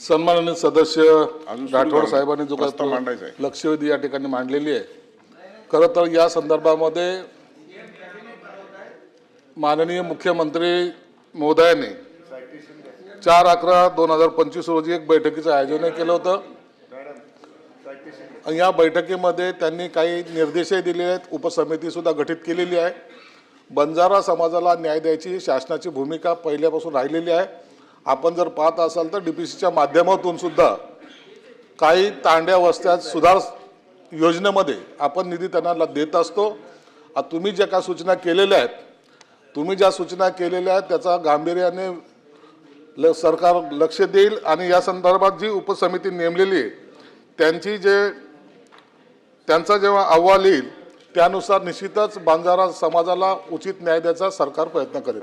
सन्माननीय सदस्य राठोड साहेबांनी जो प्रस्ताव काही मांडायचा आहे लक्षवेधी या ठिकाणी मांडलेली आहे, खरं तर या संदर्भामध्ये माननीय मुख्यमंत्री महोदयांनी 4/11/2025 रोजी एक बैठकीचं आयोजन केलं होतं। या बैठकीमध्ये त्यांनी काही निर्देशही दिले आहेत, उपसमिती सुद्धा गठीत केलेली आहे। बंजारा समाजाला न्याय द्यायची शासनाची भूमिका पहिल्यापासून राहिलेली आहे। आपण जर पाहत असाल तर डीपीसीच्या माध्यमातून सुद्धा काही तांड्या वस्त्या सुधार योजनेमध्ये आपण निधी त्यांना देत असतो। तुम्ही ज्या काही सूचना केलेल्या आहेत त्याचा गांभीर्याने सरकार लक्ष देईल आणि या संदर्भात जी उपसमिती नेमलेली आहे त्यांचा जेव्हा अहवाल येईल त्यानुसार निश्चितच बंजारा समाजाला उचित न्याय द्यायचा सरकार प्रयत्न करेल।